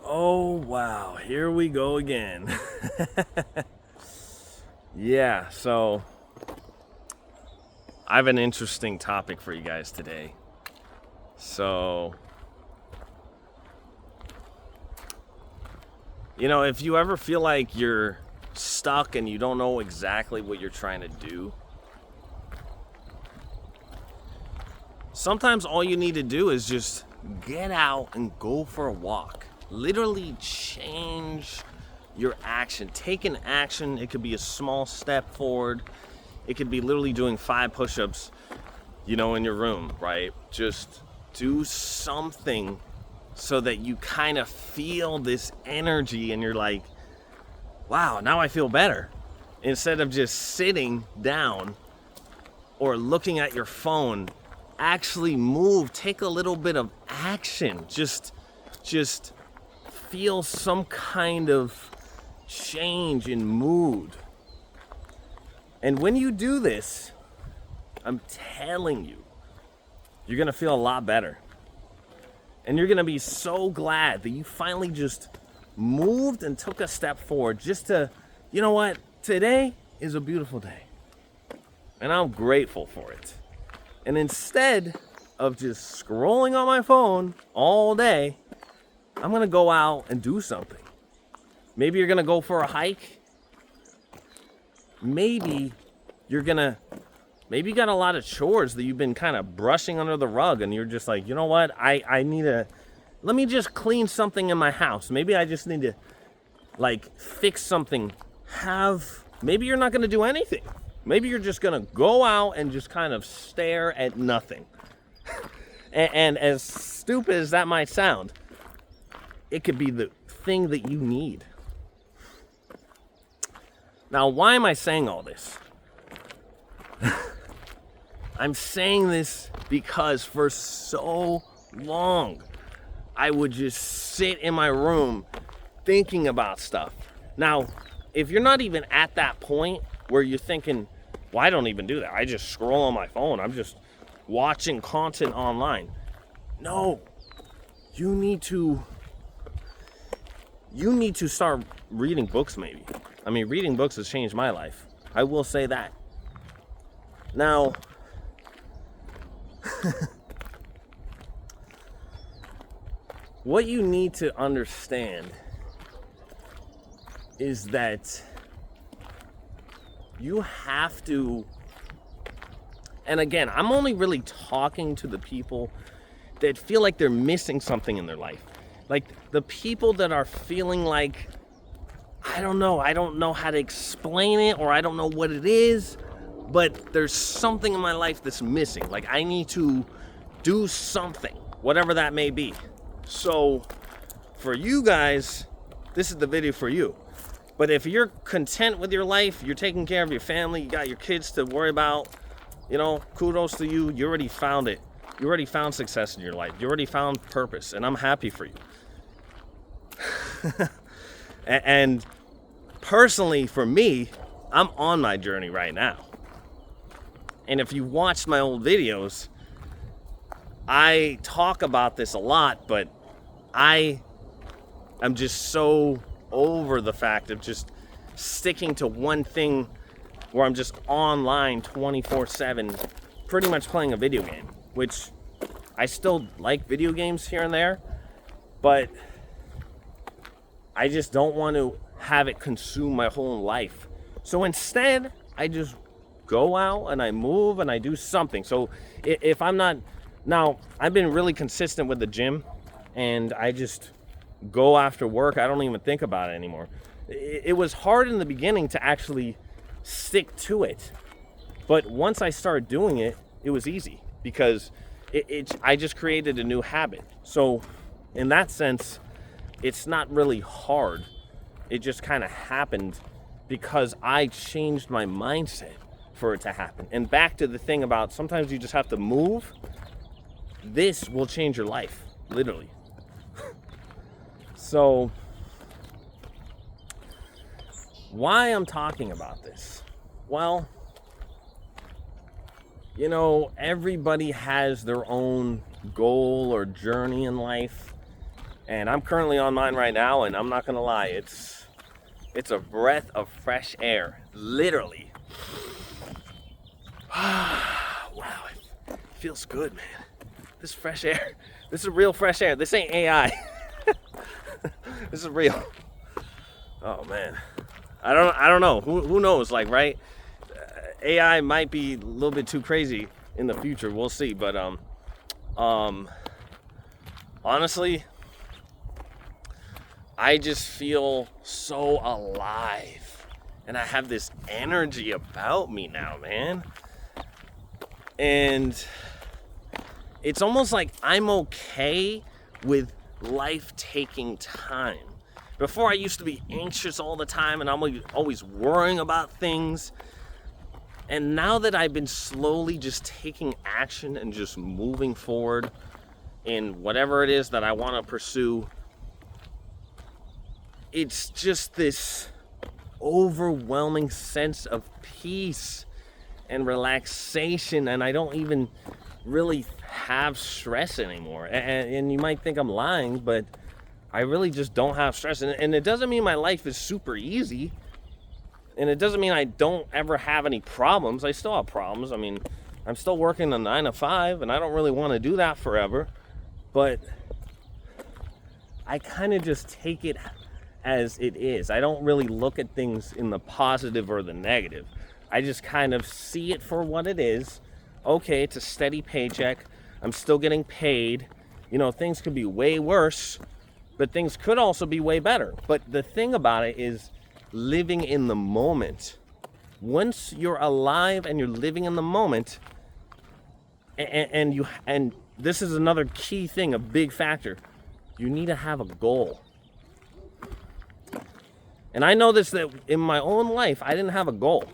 Oh, wow. Here we go again. Yeah, so I have an interesting topic for you guys today. So, if you ever feel like you're stuck and you don't know exactly what you're trying to do, sometimes all you need to do is just get out and go for a walk. Literally change your action. Take an action. It could be a small step forward. It could be literally doing 5 push-ups, in your room, right? Just do something so that you kind of feel this energy and you're like, wow, now I feel better. Instead of just sitting down or looking at your phone, actually move, take a little bit of action. Just feel some kind of change in mood. And when you do this, I'm telling you, you're gonna feel a lot better. And you're gonna be so glad that you finally just moved and took a step forward just to, you know what, today is a beautiful day. And I'm grateful for it. And instead of just scrolling on my phone all day, I'm gonna go out and do something. Maybe you're gonna go for a hike. Maybe you got a lot of chores that you've been kind of brushing under the rug and you're just like, you know what, let me just clean something in my house. Maybe I just need to fix something. Maybe you're not gonna do anything. Maybe you're just gonna go out and just kind of stare at nothing. And as stupid as that might sound, it could be the thing that you need. Now, why am I saying all this? I'm saying this because for so long, I would just sit in my room thinking about stuff. Now, if you're not even at that point where you're thinking, well, I don't even do that. I just scroll on my phone. I'm just watching content online. No, you need to start reading books maybe. I mean, reading books has changed my life. I will say that. Now, what you need to understand is that you have to, and again, I'm only really talking to the people that feel like they're missing something in their life. Like the people that are feeling like, I don't know how to explain it, or I don't know what it is, but there's something in my life that's missing. Like I need to do something, whatever that may be. So for you guys, this is the video for you. But if you're content with your life, you're taking care of your family, you got your kids to worry about, kudos to you. You already found it. You already found success in your life. You already found purpose, and I'm happy for you. And personally, for me, I'm on my journey right now. And if you watched my old videos, I talk about this a lot, but I'm just so over the fact of just sticking to one thing where I'm just online 24/7, pretty much playing a video game, which I still like video games here and there, but I just don't want to have it consume my whole life. So instead, I just go out and I move and I do something. So if I'm not, now I've been really consistent with the gym, and I just go after work. I don't even think about it anymore. It was hard in the beginning to actually stick to it, but once I started doing it, it was easy because I just created a new habit. So in that sense, it's not really hard. It just kind of happened because I changed my mindset for it to happen. And back to the thing about sometimes you just have to move. This will change your life, literally. So, why I'm talking about this? Well, everybody has their own goal or journey in life. And I'm currently on mine right now, and I'm not gonna lie, it's a breath of fresh air, literally. Wow, it feels good, man. This fresh air, this is real fresh air. This ain't AI. This is real. Oh man, I don't know. Who knows? Like, right? AI might be a little bit too crazy in the future. We'll see. But honestly, I just feel so alive, and I have this energy about me now, man. And it's almost like I'm okay with life taking time. Before, I used to be anxious all the time, and I'm always worrying about things. And now that I've been slowly just taking action and just moving forward in whatever it is that I want to pursue, it's just this overwhelming sense of peace and relaxation, and I don't even really have stress anymore. And you might think I'm lying, but I really just don't have stress. And it doesn't mean my life is super easy. And it doesn't mean I don't ever have any problems. I still have problems. I mean, I'm still working a 9 to 5, and I don't really want to do that forever. But I kind of just take it as it is. I don't really look at things in the positive or the negative. I just kind of see it for what it is. Okay, it's a steady paycheck. I'm still getting paid. You know, things could be way worse, but things could also be way better. But the thing about it is living in the moment. Once you're alive and you're living in the moment, and this is another key thing, a big factor, you need to have a goal. And I know this, that in my own life, I didn't have a goal.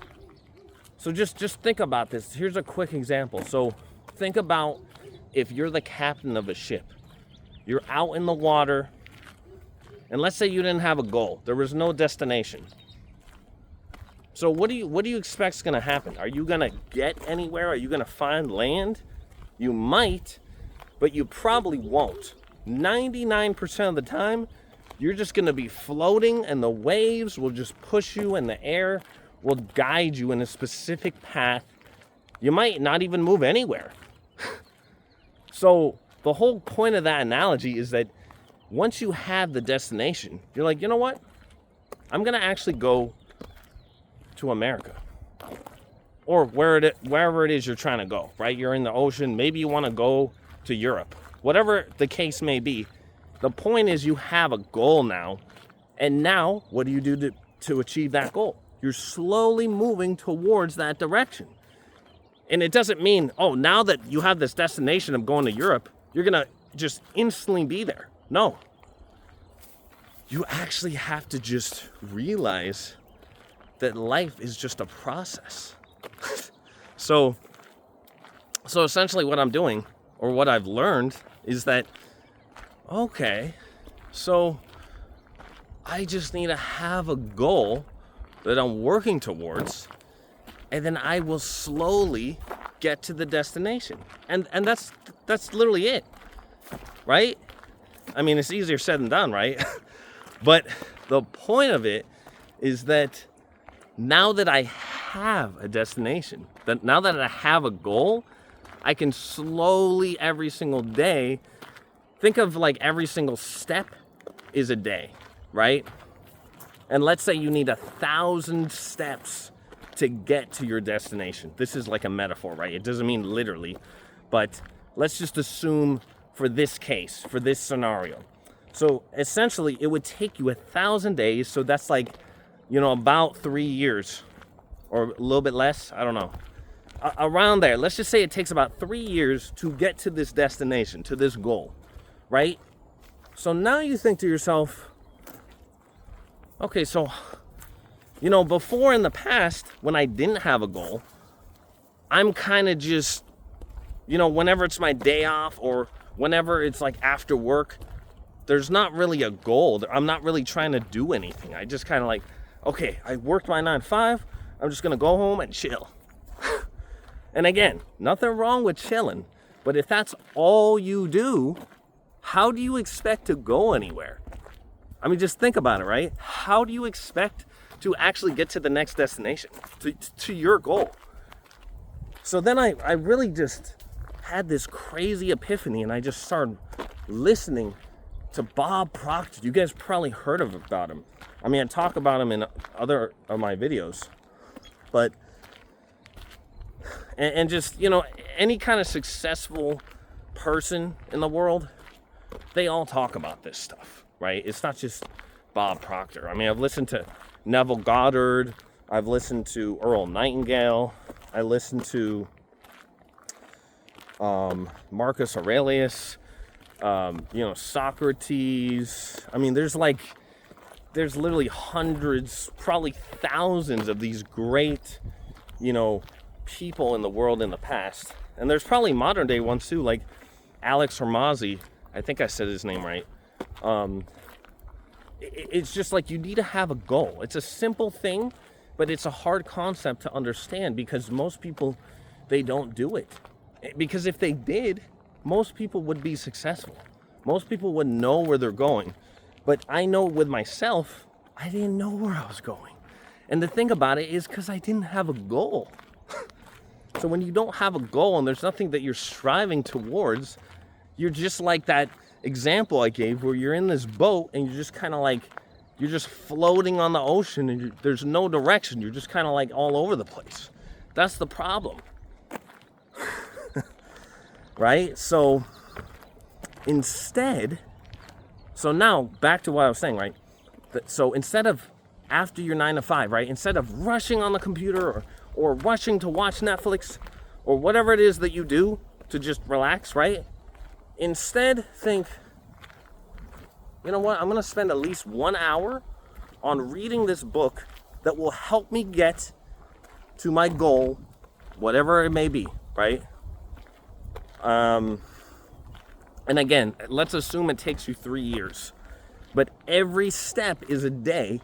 So just think about this. Here's a quick example. So think about if you're the captain of a ship. You're out in the water, and let's say you didn't have a goal. There was no destination. So what do you expect is going to happen? Are you going to get anywhere? Are you going to find land? You might, but you probably won't. 99% of the time, you're just going to be floating, and the waves will just push you, and the air will guide you in a specific path. You might not even move anywhere. So the whole point of that analogy is that once you have the destination, you're like, you know what? I'm going to actually go to America. Or wherever it is you're trying to go, right? You're in the ocean. Maybe you want to go to Europe. Whatever the case may be, the point is you have a goal now. And now, what do you do to achieve that goal? You're slowly moving towards that direction. And it doesn't mean, oh, now that you have this destination of going to Europe, you're going to just instantly be there. No. You actually have to just realize that life is just a process. So essentially what I'm doing, or what I've learned, is that, okay, so I just need to have a goal that I'm working towards, and then I will slowly get to the destination. And that's literally it, right? I mean, it's easier said than done, right? But the point of it is that now that I have a destination, that now that I have a goal, I can slowly every single day, think of like every single step is a day, right? And let's say you need 1,000 steps to get to your destination. This is like a metaphor, right? It doesn't mean literally, but let's just assume for this case, for this scenario. So essentially it would take you 1,000 days. So that's like, about 3 years or a little bit less. I don't know. Around there. Let's just say it takes about 3 years to get to this destination, to this goal, right? So now you think to yourself, okay, so, before in the past, when I didn't have a goal, I'm kind of just, whenever it's my day off or whenever it's like after work, there's not really a goal. I'm not really trying to do anything. I just kind of like, okay, I worked my 9 to 5. I'm just going to go home and chill. And again, nothing wrong with chilling. But if that's all you do, how do you expect to go anywhere? I mean, just think about it, right? How do you expect to actually get to the next destination, to your goal? So then I really just had this crazy epiphany, and I just started listening to Bob Proctor. You guys probably heard about him. I mean, I talk about him in other of my videos, but, and just, you know, any kind of successful person in the world, they all talk about this stuff, right? It's not just Bob Proctor. I mean, I've listened to Neville Goddard, I've listened to Earl Nightingale, I listened to Marcus Aurelius, you know, Socrates. I mean, there's literally hundreds, probably thousands of these great, you know, people in the world in the past. And there's probably modern day ones too, like Alex Hormozi. I think I said his name right. It's just like, you need to have a goal. It's a simple thing, but it's a hard concept to understand because most people, they don't do it. Because if they did, most people would be successful. Most people would know where they're going. But I know with myself, I didn't know where I was going. And the thing about it is because I didn't have a goal. So when you don't have a goal and there's nothing that you're striving towards, you're just like that example I gave where you're in this boat and you're just kind of like, you're just floating on the ocean and there's no direction. You're just kind of like all over the place. That's the problem. Right? So instead, so now back to what I was saying, right? So instead of after your 9 to 5, right? Instead of rushing on the computer or rushing to watch Netflix or whatever it is that you do to just relax, right? Instead, think, you know what? I'm going to spend at least 1 hour on reading this book that will help me get to my goal, whatever it may be, right? And again, let's assume it takes you 3 years, but every step is a day.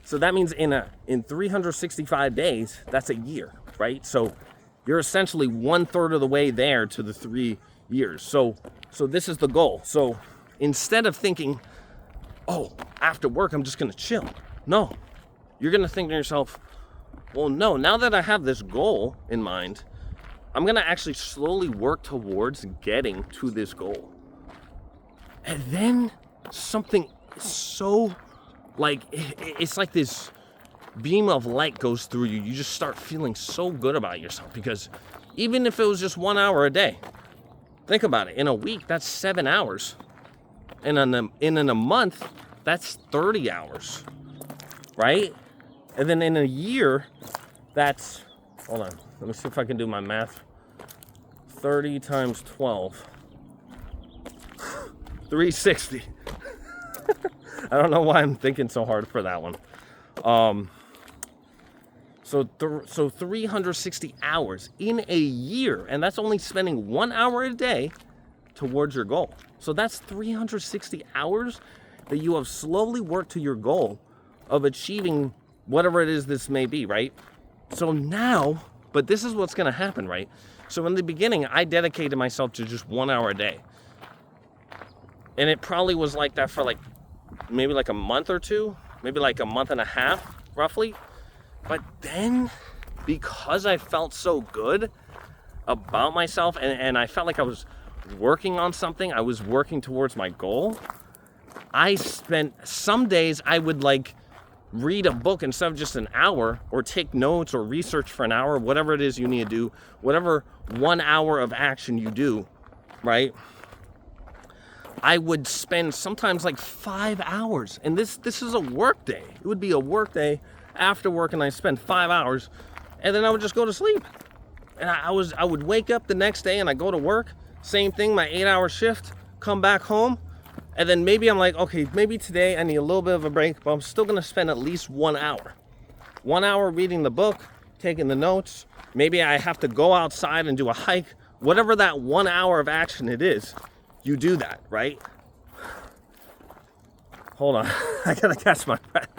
So that means in 365 days, that's a year, right? So you're essentially 1/3 of the way there to the 3 years. So this is the goal. So instead of thinking, oh, after work, I'm just going to chill. No, you're going to think to yourself, well, no, now that I have this goal in mind, I'm going to actually slowly work towards getting to this goal. And then something so, like, it's like this beam of light goes through you. You just start feeling so good about yourself because even if it was just 1 hour a day, think about it. In a week, that's 7 hours. And in a month, that's 30 hours, right? And then in a year, that's, hold on, let me see if I can do my math. 30 times 12. 360. I don't know why I'm thinking so hard for that one. So 360 hours in a year, and that's only spending 1 hour a day towards your goal. So that's 360 hours that you have slowly worked to your goal of achieving whatever it is this may be, right? So now, but this is what's going to happen, right? So in the beginning, I dedicated myself to just 1 hour a day. And it probably was like that for maybe a month or two, maybe a month and a half, roughly. But then, because I felt so good about myself and I felt like I was working on something, I was working towards my goal, I spent, some days I would read a book instead of just an hour, or take notes or research for an hour, whatever it is you need to do, whatever 1 hour of action you do, right? I would spend sometimes 5 hours, and this is a work day. It would be a work day after work, and I spend 5 hours, and then I would just go to sleep. And I would wake up the next day and I go to work, same thing, my 8-hour shift, come back home, and then maybe I'm like, okay, maybe today I need a little bit of a break, but I'm still gonna spend at least 1 hour. 1 hour reading the book, taking the notes. Maybe I have to go outside and do a hike. Whatever that 1 hour of action it is, you do that, right? Hold on, I gotta catch my breath.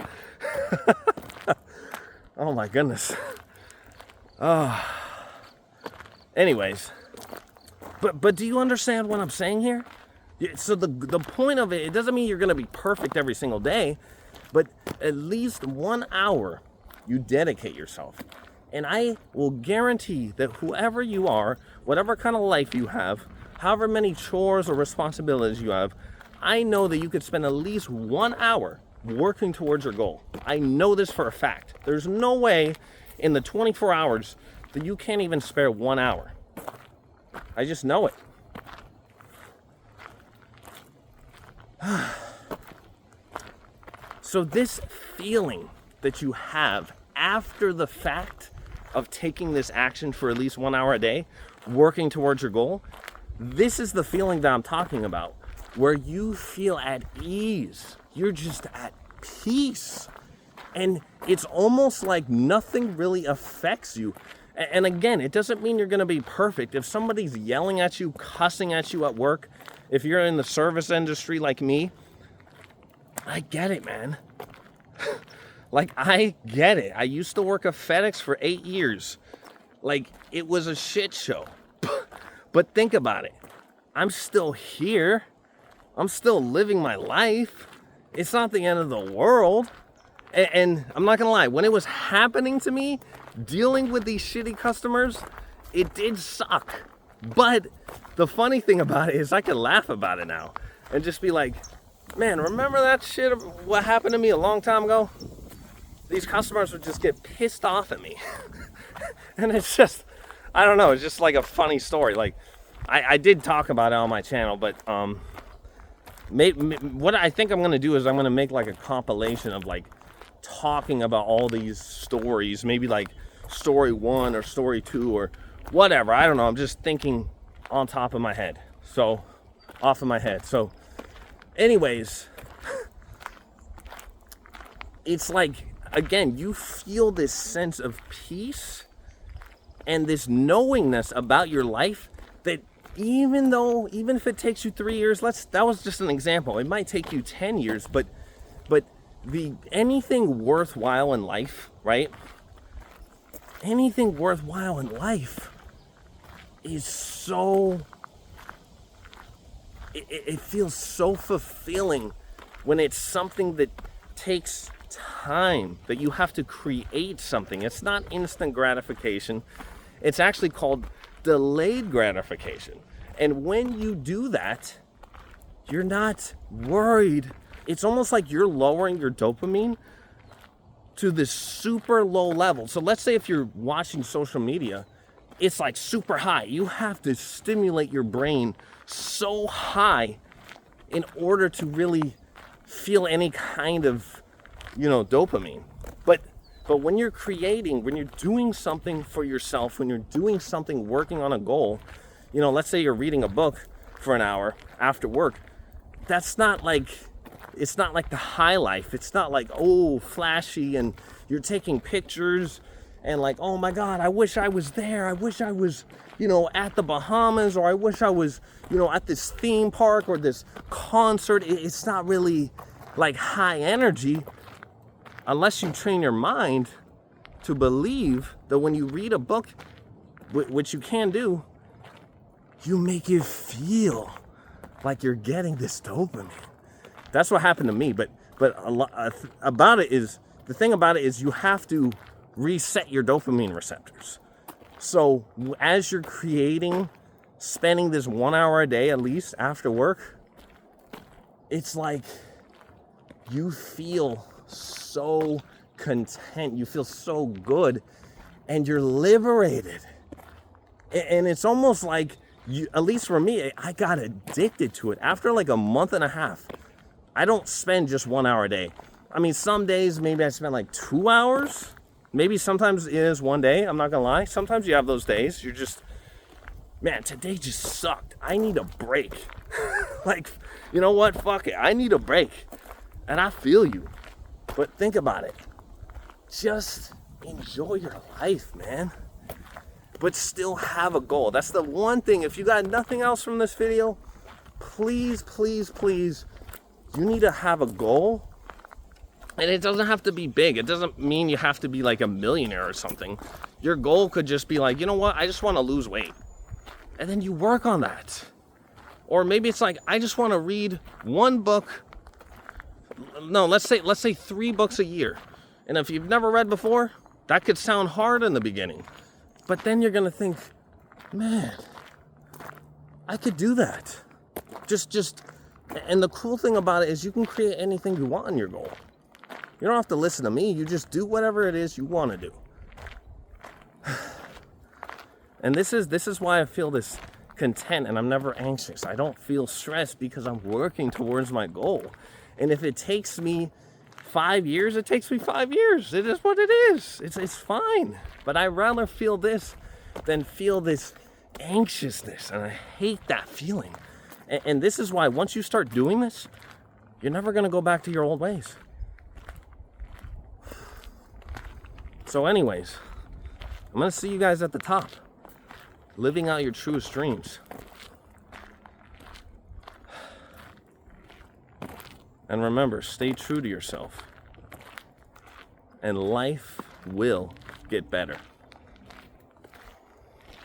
Oh my goodness. Anyways, but do you understand what I'm saying here? So the point of it doesn't mean you're going to be perfect every single day, but at least 1 hour you dedicate yourself. And I will guarantee that whoever you are, whatever kind of life you have, however many chores or responsibilities you have, I know that you could spend at least 1 hour working towards your goal. I know this for a fact. There's no way in the 24 hours that you can't even spare 1 hour. I just know it. So this feeling that you have after the fact of taking this action for at least 1 hour a day, working towards your goal, this is the feeling that I'm talking about, where you feel at ease. You're just at peace. And it's almost like nothing really affects you. And again, it doesn't mean you're going to be perfect. If somebody's yelling at you, cussing at you at work, if you're in the service industry like me, I get it, man. Like, I get it. I used to work at FedEx for 8 years. Like, it was a shit show. But think about it. I'm still here. I'm still living my life. It's not the end of the world. And I'm not gonna lie, when it was happening to me, dealing with these shitty customers, it did suck. But the funny thing about it is I can laugh about it now and just be like, man, remember that shit of what happened to me a long time ago? These customers would just get pissed off at me. And it's just, I don't know, it's just like a funny story. Like, I did talk about it on my channel, but what I think I'm gonna do is I'm gonna make like a compilation of like talking about all these stories, maybe like story 1 or story 2 or whatever. I don't know. I'm just thinking on top of my head. So, off of my head. So, anyways, it's like, again, you feel this sense of peace and this knowingness about your life that even if it takes you 3 years, that was just an example. It might take you 10 years, but anything worthwhile in life, right? Anything worthwhile in life is so, it feels so fulfilling when it's something that takes time, that you have to create something. It's not instant gratification. It's actually called delayed gratification. And when you do that, you're not worried. It's almost like you're lowering your dopamine to this super low level. So let's say if you're watching social media, it's like super high. You have to stimulate your brain so high in order to really feel any kind of, dopamine. But when you're creating, when you're doing something for yourself, when you're doing something, working on a goal, let's say you're reading a book for an hour after work, it's not like the high life. It's not like, oh, flashy and you're taking pictures and like, oh my God, I wish I was there. I wish I was, at the Bahamas, or I wish I was, at this theme park or this concert. It's not really like high energy unless you train your mind to believe that when you read a book, which you can do, you make it feel like you're getting this dopamine. That's what happened to me. But a lot about it is, the thing about it is you have to reset your dopamine receptors. So as you're creating, spending this 1 hour a day at least after work, it's like you feel so content, you feel so good, and you're liberated. And it's almost like, at least for me, I got addicted to it. After like a month and a half, I don't spend just 1 hour a day. I mean, some days maybe I spend like 2 hours. Maybe sometimes it is one day, I'm not gonna lie. Sometimes you have those days, you're just, man, today just sucked. I need a break. Like, you know what, fuck it, I need a break. And I feel you. But think about it. Just enjoy your life, man. But still have a goal. That's the one thing. If you got nothing else from this video, please, please, please, you need to have a goal. And it doesn't have to be big. It doesn't mean you have to be like a millionaire or something. Your goal could just be like, you know what? I just want to lose weight. And then you work on that. Or maybe it's like, I just want to read one book. No, let's say 3 books a year. And if you've never read before, that could sound hard in the beginning. But then you're going to think, man, I could do that. And the cool thing about it is you can create anything you want in your goal. You don't have to listen to me. You just do whatever it is you want to do. And this is why I feel this content and I'm never anxious. I don't feel stressed because I'm working towards my goal. And if it takes me 5 years, it takes me 5 years. It is what it is. It's fine. But I'd rather feel this than feel this anxiousness. And I hate that feeling. And this is why once you start doing this, you're never going to go back to your old ways. So anyways, I'm going to see you guys at the top. Living out your truest dreams. And remember, stay true to yourself. And life will get better.